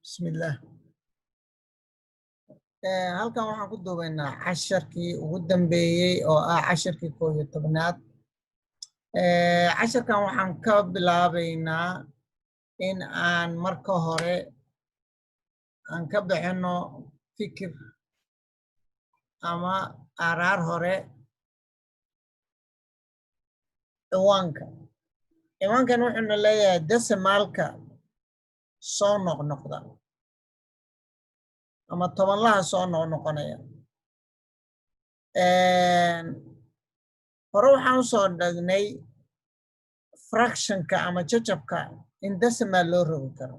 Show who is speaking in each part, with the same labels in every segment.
Speaker 1: Bismillah. Halkan waxaan ku duubaynaa casharkii ugu dambeeyey oo ah casharkii 11aad. Casharkan waxaan ka bilaabaynaa in aan marka hore aan ka bixino fikir ama araar hore ciwaanka. Ciwaankan wuxuuna leeyahay decimaalka soo noqnoqda ama tobanlaha soo noqnoqonaya. Hore waxaan u soo dhagnay fractionka ama jajabka in decimal loo rogi karo.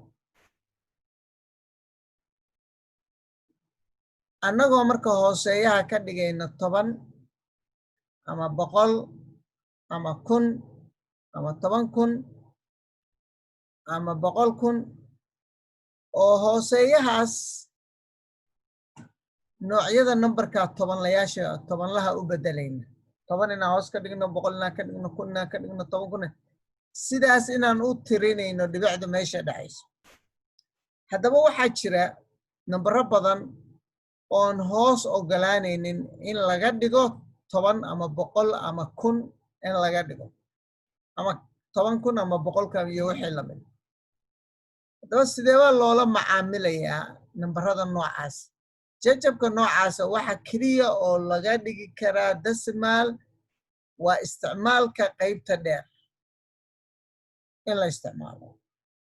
Speaker 1: Annagoo marka hooseeyaha ka dhigayna 10 ama 100 ama 1000 ama 10,000 ama 100,000 oo hooseeyahaas noocyada numberka tobanlaha u bedelayna. 10 inaan hoos ka dhigno, 100 inaan ka dhigno, 1000 inaan ka dhigno, 10,000 sidaas inaan u tirinayno dhibicda meesha dhacayso. Haddaba waxaa jira nambaro badan oon hoos ogolaanaynin in laga dhigo 10 ama 100 ama 1000 in laga dhigo, ama 10,000 ama 100,000 iyo wixii lamid. Haddaba sideeba loola macaamilayaa nambarada noocaas? Jajabka noocaasa waxa keliya oo laga dhigi karaa decimal waa isticmaalka qaybta dheer in la isticmaalo.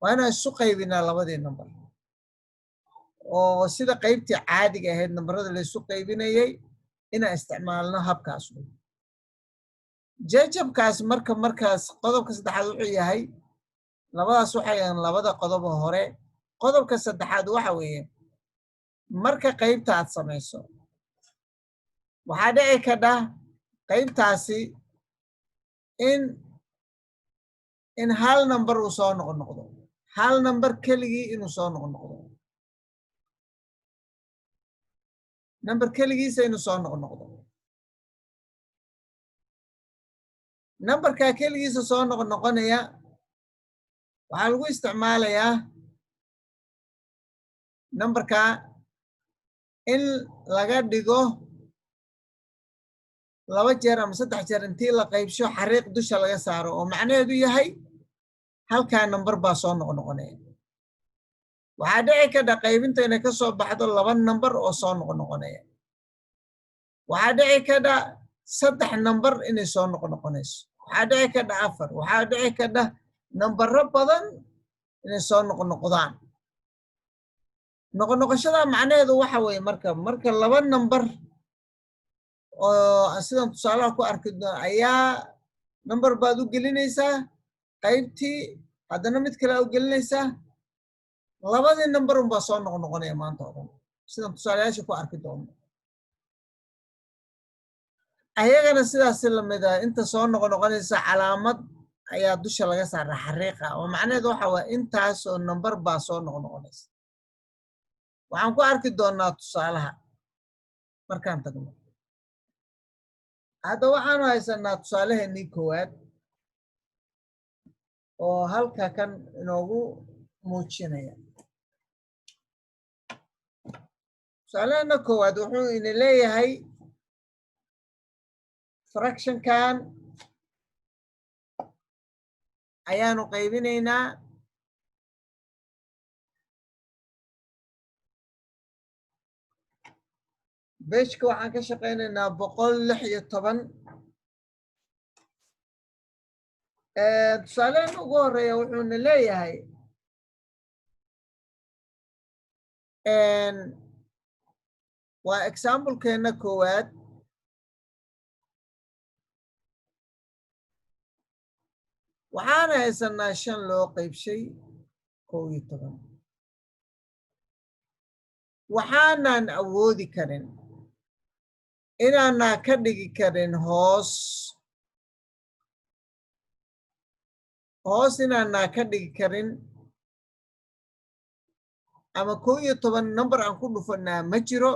Speaker 1: Waa inaan isu qaybinaa labadii nambar oo sida qaybtii caadiga ahayd nambarada la isu qaybinayay inaan isticmaalno habkaas. Jajabkaas markaas qodobka saddexaad wuxuu yahay, labadaas waxay yahaan labada qodob hore. Qodobka saddexaad waxa weeye marka qaybta aad samayso waxaa dhici kadha qaybtaasi in hal nambar uu soo noqnoqdo, hal nambar keligii inuu soo noqnoqdo, nambar keligiisa inuu soo noqnoqdo. Nambarkaa keligiisa soo noqnoqonaya waxaa lagu isticmaalayaa nambarka in laga dhigo 2 jeer ama 3 jeer intii la qaybsho xariiq dusha laga saaro, oo macnaheedu yahay halkaa nambar baa soo noqnoqonaya. waxaa dhici kadha qaybinta inay ka soo baxdo 2 nambar oo soo noqnoqonaya. waxaa dhici kadha 3 nambar inay soo noqnoqonayso. waxaa dhici kadha 4. waxaa dhici kadha nambaro badan inay soo noqnoqdaan. Noqnoqoshada macnaheedu waxa weeye marka 2 nambar oo sidan tusaalaha ku arki doono ayaa nambar baad u gelinaysaa qaybtii, haddana mid kale u gelinaysaa. labadii nambar unbaa soo noqnoqonaya maanta oo dhan sidan tusaalayaasha ku arki doono. ayagana sidaas lamid ah, inta soo noqnoqonaysa calaamad ayaa dusha laga saaraa xariiqa, oo macnaheedu waxa waa intaasoo nambar baa soo noqnoqonaysa. waxaan ku arki doonaa tusaalaha markaan tagno. hadda waxaanu haysanaa tusaalaheenii koowaad oo halka kan inoogu muujinaya. tusaalaheena koowaad wuxuu ina leeyahay fractionkan ayaanu qaybinaynaa beshka waxaan ka shaqaynaynaa 116. tusaaleheena ugu horeeya wuxuuna leeyahay waa examplekeena koowaad. waxaana haysanaa 5 loo qaybshay 11. waxaanan awoodi karin inaanaa ka dhigi karin hoos inaanaa ka dhigi karin, ama 11 nambar aan ku dhufanaa ma jiro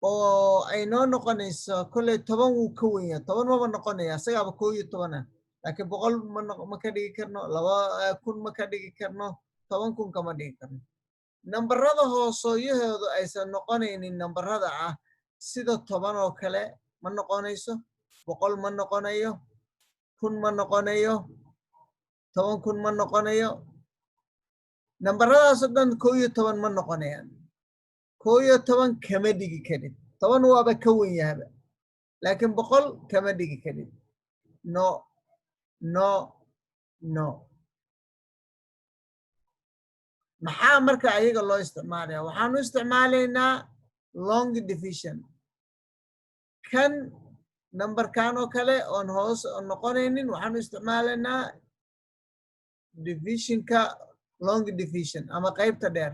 Speaker 1: oo ay noo noqonayso kolley 10 wuu ka weyn yahay. 10 maba noqonaya, isagaaba 11 ah. laakiin 100 ma ka dhigi karno, 2,000 ma ka dhigi karno, 10,000 kama dhigi karno. nambarada hoosooyahoodu aysan noqonaynin nambarada ah sida 10 oo kale ma noqonayso 100 ma noqonayo 1000 ma noqonayo 10,000 ma noqonayo nambaradaas oo dhan 11 ma noqonayaan 11 kama dhigi karin 10 waaba ka wen yahaba laakiin 100 kama dhigi karin no no no maxaa marka ayaga loo isticmaalaya waxaanu isticmaalaynaa long division kan nambarkan oo kale oon hoos noqonaynin waxaanu isticmaalaynaa divisionka long division ama qaybta dheer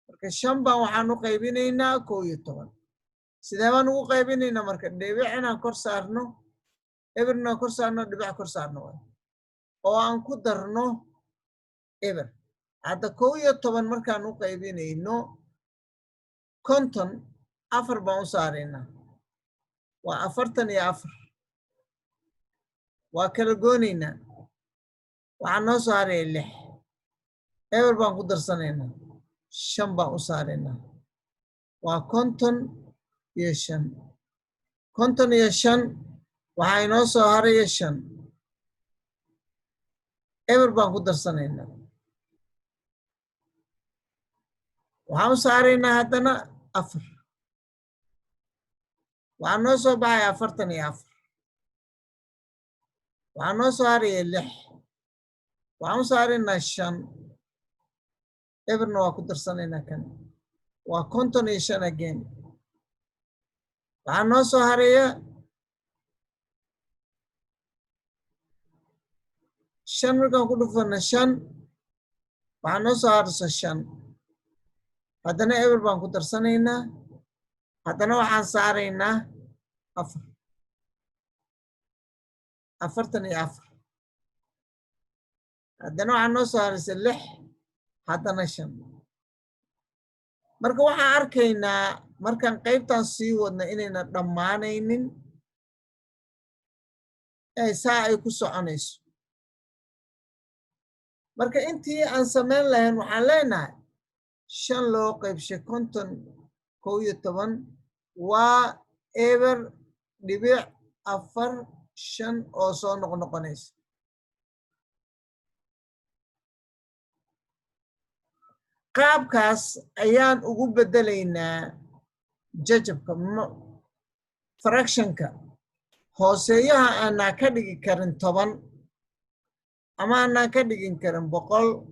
Speaker 1: marka 5 baan waxaanu qaybinaynaa 11 sidee baan ugu qaybinaynaa marka dhibic inaan kor saarno eber inaan kor saarno dhibic kor saarno oo aan ku darno eber hadda 11 markaan u qaybinayno 50 4 baan u saaraynaa waa 44 waa kala goonaynaa waxaan noo saaraya 6 eber baan ku darsanaynaa 5 baan u saaraynaa waa 55 waxaa inoo soo haraya 5 eber baan ku darsanaynaa waxaan u saaraynaa haddana 4 waxaa noo soo baxaya 44 waxaa noo soo haraya 6 waxaan u saaraynaa 5 eberna waa ku darsanaynaa kan waa 55 again waxaa noo soo haraya 5 markaan ku dhufana 5 waxaa noo soo haraysa 5 haddana eber baan ku darsanaynaa haddana waxaan saaraynaa 4 44 haddana waxaa noo soo haraysa 6 haddana 5 marka waxaan arkaynaa markaan qaybtan sii wadna inayna dhammaanaynin saa ay ku soconayso marka intii aan samayn lahayn waxaan leenahay 5 loo qaybshay 11 waa eber dhibic 4 5 oo soo noqnoqonaysa qaabkaas ayaan ugu bedelaynaa jajabka fractionka hooseeyaha aanaa ka dhigi karin 10 ama aanaa ka dhigin karin 100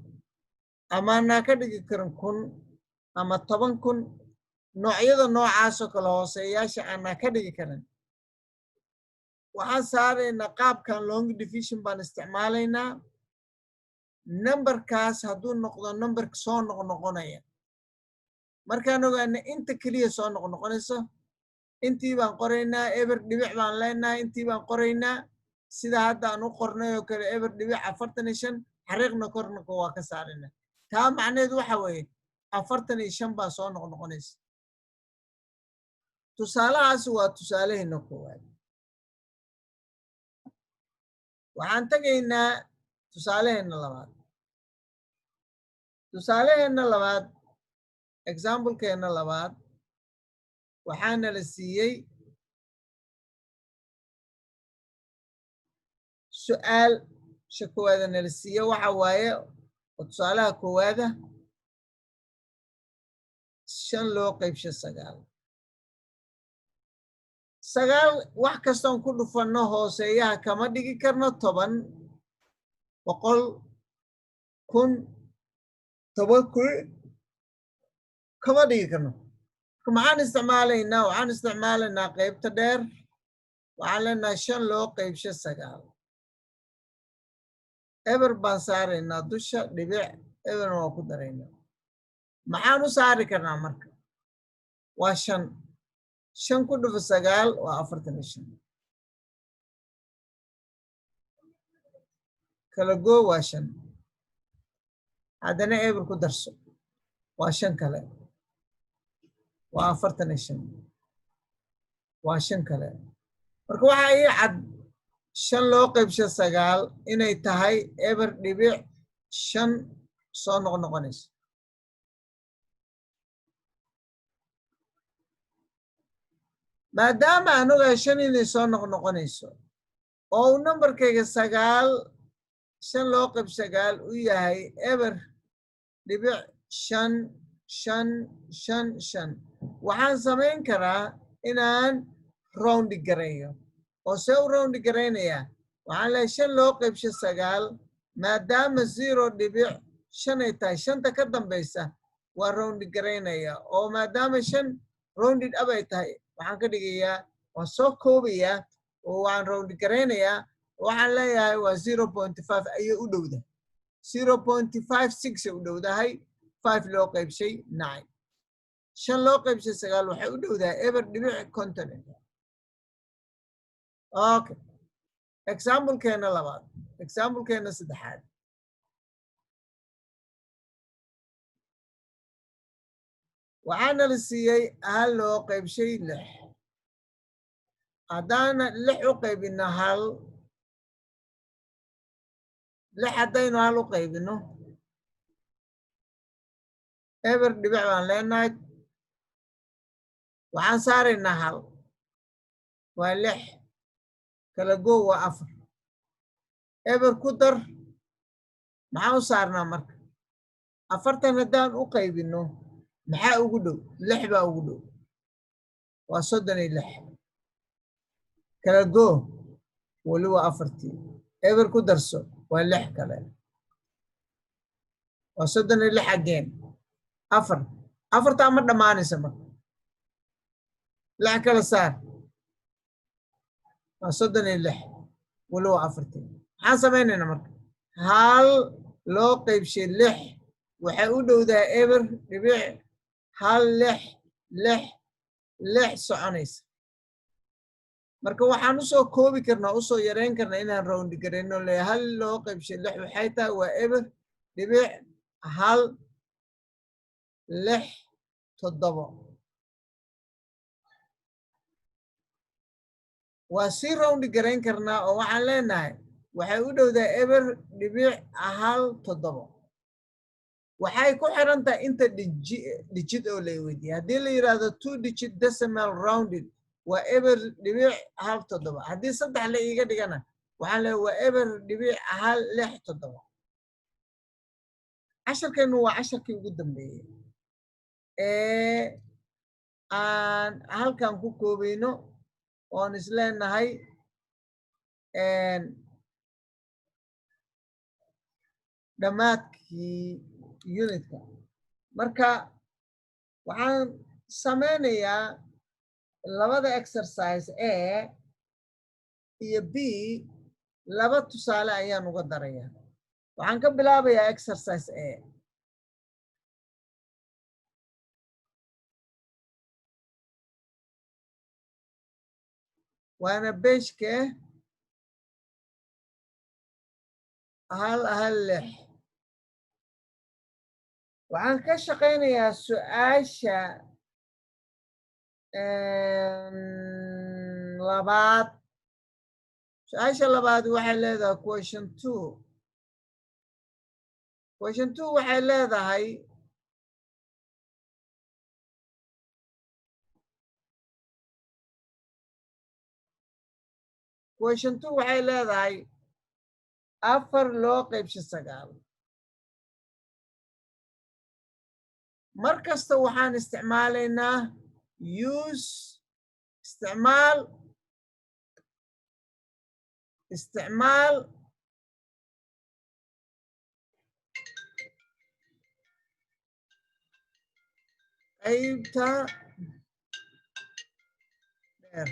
Speaker 1: ama aanaa ka dhigi karin 1000 ama 10,000 noocyada noocaasoo kale hooseeyaasha aanaa ka dhigi karin waxaan saaraynaa qaabkan long division baan isticmaalaynaa numberkaas hadduu noqdo numberka soo noqnoqonaya markaan ogaana inta keliya soo noqnoqonayso intii baan qoraynaa eber dhibic baan leenahay intii baan qoraynaa sida hadda aan u qornay oo kale eber dhibic 45 xariiqna korna waa ka saaraynaa taa macnaheedu waxa weeye 45 baa soo noqnoqonaysa tusaalahaas waa tusaalaheena koowaad waxaan tagaynaa tusaalaheena labaad tusaalaheena labaad examplekeena labaad waxaana la siiyey su'aal koowaada nala siiye waxa waaye tusaalaha koowaada 5 loo qaybshay 9 wax kastoon ku dhufanno hooseeyaha kama dhigi karno 10 100 1000 10,000 kama dhigi karno maxaan isticmaalaynaa qaybta dheer waxaan leenahay 5 loo qaybshay 9 eber baan saaraynaa dusha dhibic eberna waa ku daraynaa maxaan u saari karnaa marka waa 5 ku dhufa 9 waa 45 kala goo waa 5 haddana eber ku darso waa 5 kale waa 45 waa 5 kale marka waxaa ii cad 5 loo qaybshay 9 inay tahay eber dhibic 5 soo noqnoqonaysa maadaama aan ogahay 5 inay soo noqnoqonayso oo uu nambarkayga 9 5 loo qayb 9 u yahay eber dhibic 5 5 5 5 waxaan samayn karaa inaan round gareeyo oo see u round gareynayaa waxaan leeyahay 5 loo qaybsho 9 maadaama 0.5 ay tahay 5ta ka dambaysa waa round gareynaya oo maadaama 5 rounded up ay tahay waxaan ka dhigayaa waan soo koobayaa oo waan round gareynayaa waxaan leeyahay waa 0.5 ayay u dhowdahay 0.56 u dhowdahay 5 loo qaybshay 9 5 loo qaybshay 9 waxay u dhowdahay eber dhibic 50 okay example-keena labaad example-keena saddexaad waxaana la siiyey 1 loo qaybshay 6 haddaana 6 u qaybino 1 6 haddaynu 1 u qaybino eber dhibic baan leenahay waxaan saaraynaa 1 waa 6 kala goo waa 4 eber ku dar maxaa u saarnaa marka 4tan haddaan u qaybino maxaa ugu dhow 6 baa ugu dhow waa 36 kala goo wali waa 4tii eber ku darso waa 6 kale waa 36 again 4 4taa ma dhammaanaysa marka 6 kala saar waa 36 wali waa 4tii maxaan samaynaynaa marka 1 loo qaybshay 6 waxay u dhowdahay eber dhibic 1 6 6 6 soconaysa marka waxaan u soo koobi karnaa u soo yareyn karnaa inaan round gareyno leeyahay 1 loo qaybshay 6 waxay tahay waa eber dhibic 1 6 7 waa sii round gareyn karnaa oo waxaan leenahay waxay u dhowdahay eber dhibic 1 7 waxay ku xiran tahay inta digit oo la weydiiyay haddii la yiraahdo 2 digit decimal rounded waa eber dhibic 1 7 haddii 3 la iiga dhigana waxaan leeyahay waa eber dhibic 1 6 7 casharkeenu waa casharkii ugu dambeeyay aan halkan ku koobayno oon isleenahay dhammaadkii unitka marka waxaan sameynayaa labada exercise A iyo B laba tusaale ayaan uga darayaa waxaan ka bilaabayaa exercise A waana beshke 1 waxaan ka shaqaynayaa su'aasha labaad su'aasha labaad waxay leedahay question 2 waxay leedahay question 2 waxay leedahay 4 loo qaybsho 9 mar kasta waxaan isticmaalaynaa isticmaal qaybta dheer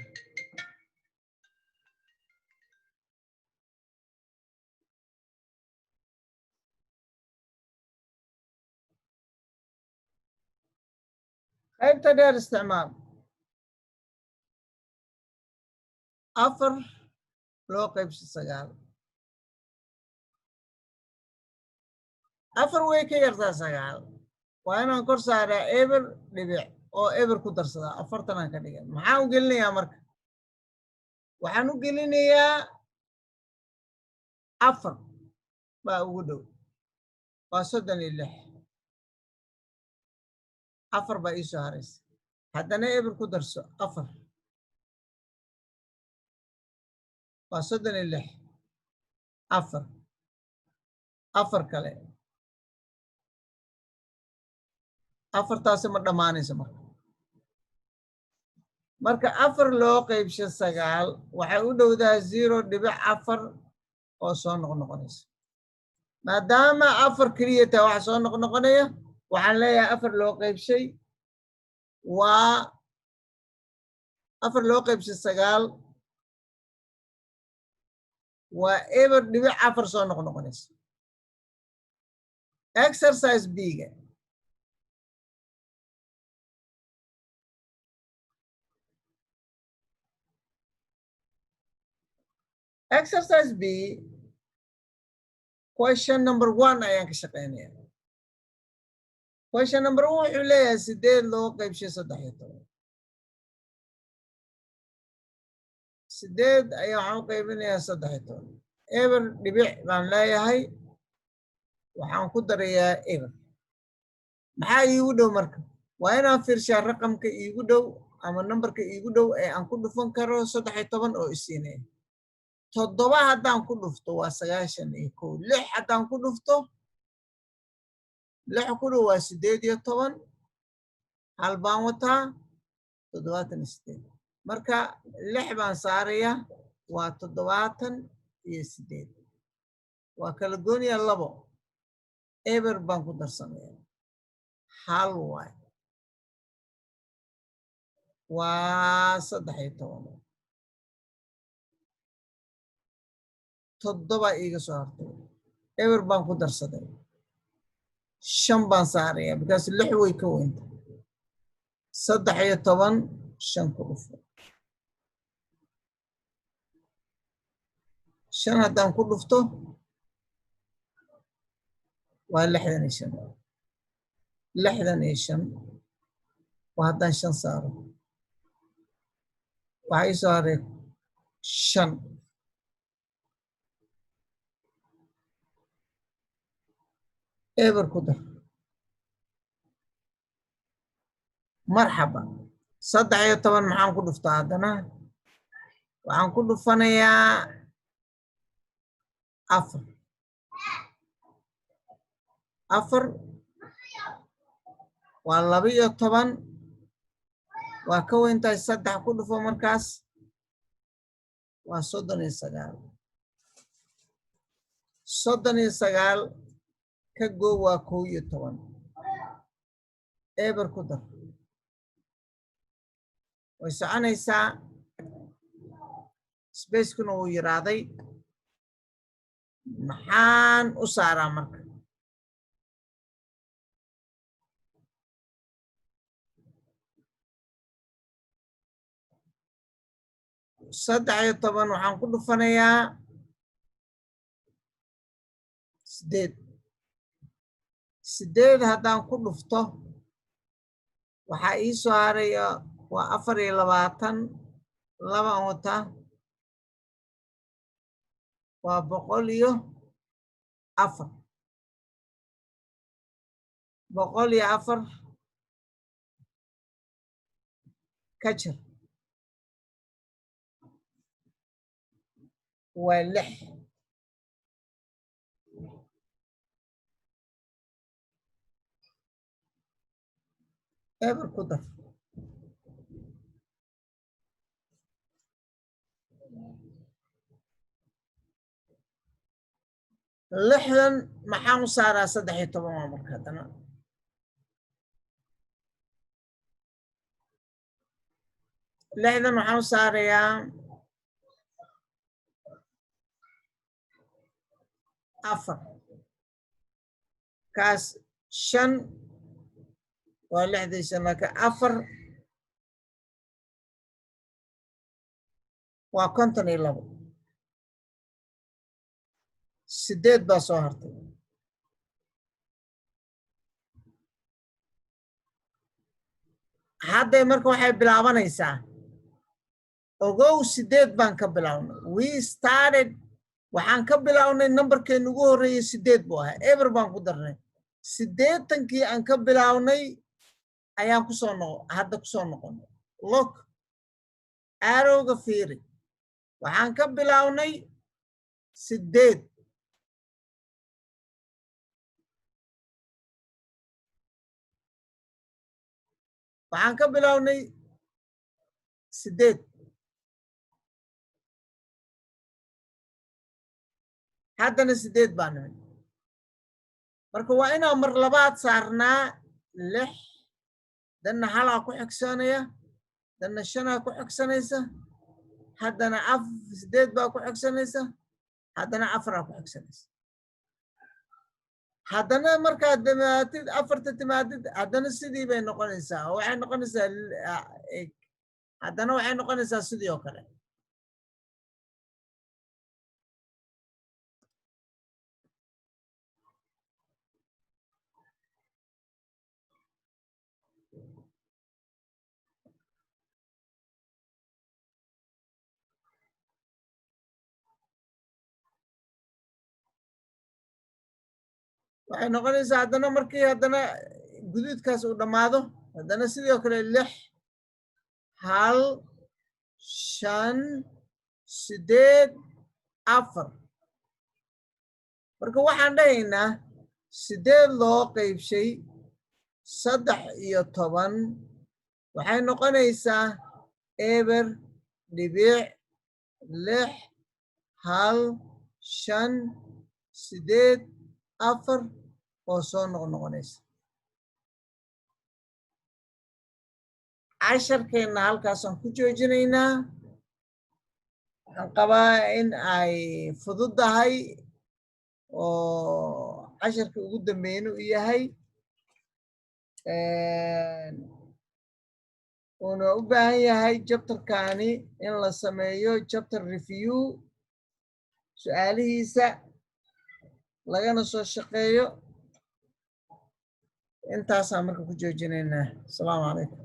Speaker 1: qaybta dheer isticmaal 4 loo qaybsho 9 4 way ka yartaa 9 waa inaan kor saaraa eber dhibic oo eber ku darsadaa 40 aan ka dhigan maxaan u gelinayaa marka waxaan u gelinayaa 4 baa ugu dhow waa 36 4 baa ii soo haraysa haddana eber ku darso 4 waa 36 afar kale afartaasi ma dhammaanayso marka 4 loo qaybsho 9 waxay u dhowdaa 0.4 oo soo noqnoqonaysa maadaama 4 keliya taa waxa soo noqnoqonaya waxaan leeyahay 4 loo qaybshay waa 4 loo qaybshay 9 waa eber dhibic 4 soo noqnoqonaysa exercise B-ga exercise B question number 1 ayaan ka shaqeynaya question number 1 wuxuu leeyahay 8 loo qaybshay 13 8 ayaa waxaan u qaybinayaa 13 eber dhibic baan leeyahay waxaan ku darayaa eber maxaa iigu dhow marka waa inaan fiirshaa raqamka iigu dhow ama nambarka iigu dhow ee aan ku dhufan karo 13 oo isiinaya 7 haddaan ku dhufto waa 91 6 haddaan ku dhufto 6 ku dhow waa 18 hal baan wataa 78 marka 6 baan saaraya waa 78 waa kala gooniya 2 eber baan ku darsanaya hal waay waa 13 7 iiga soo hartay eber baan ku darsaday 5 baan saaraya because 6 way ka weynta 13 5 ku dhufo 5 haddaan ku dhufto waa 65 waa haddaan 5 saaro waxaa ii soo haray 5 eber ku dar marxaba 13 maxaan ku dhuftaa haddana waxaan ku dhufanayaa 4 waa 12 waa ka weyntahay 3 ku dhufo markaas waa 39 ka goob waa 11 eber ku dar way soconaysaa spacekuna wuu yaraaday maxaan u saaraa marka saddex toban waxaan ku dhufanayaa 8 haddaan ku dhufto waxaa ii soo haraya waa 24 labaan wataa waa 104 ka jir waa 6 eber ku dar lixdan maxaan u saaraa 13 waa marka haddana lixdan waxaan u saarayaa 4 kaas 5 waa 65 laakiin 4 waa 52 8 baa soo hartay hadday marka waxay bilaabanaysaa ogow 8 baan ka bilownay we started waxaan ka bilownay nambarkeenu ugu horreeyay 8 buu ahaa eber baan ku darnay 80kii aan ka bilownay ayaan hadda kusoo noqonay look arrowga fiiri waxaan ka bilownay 8 waxaan ka bilownay 8 haddana 8 baan nimid marka waa inaan mar labaad saarnaa 6 danna halaa ku xigsanaya danna 5 ku xigsanaysa haddana 8 baa ku xigsanaysa haddana 4 ku xigsanaysa haddana markaad timaadid 4 timaadid haddana sidii bay noqonaysaa oo waxay noqonaysaa haddana waxay noqonaysaa sidii oo kale waxay noqonaysaa haddana markii haddana guduudkaas uu dhammaado haddana sidii oo kale 6 1 5 8 4 marka waxaan dhahaynaa 8 loo qaybshay 13 waxay noqonaysaa eber dhibic 6 1 5 8 4 oo soo noqnoqonaysa casharkeenna halkaasaan ku joojinaynaa waxaan qabaa in ay fududahay oo casharkii ugu dambeeyna u yahay uuna u baahan yahay jabtarkani in la sameeyo chapter review su'aalihiisa lagana soo shaqeeyo intaasaan marka ku joojinaynaa. Asalaamu calaykum.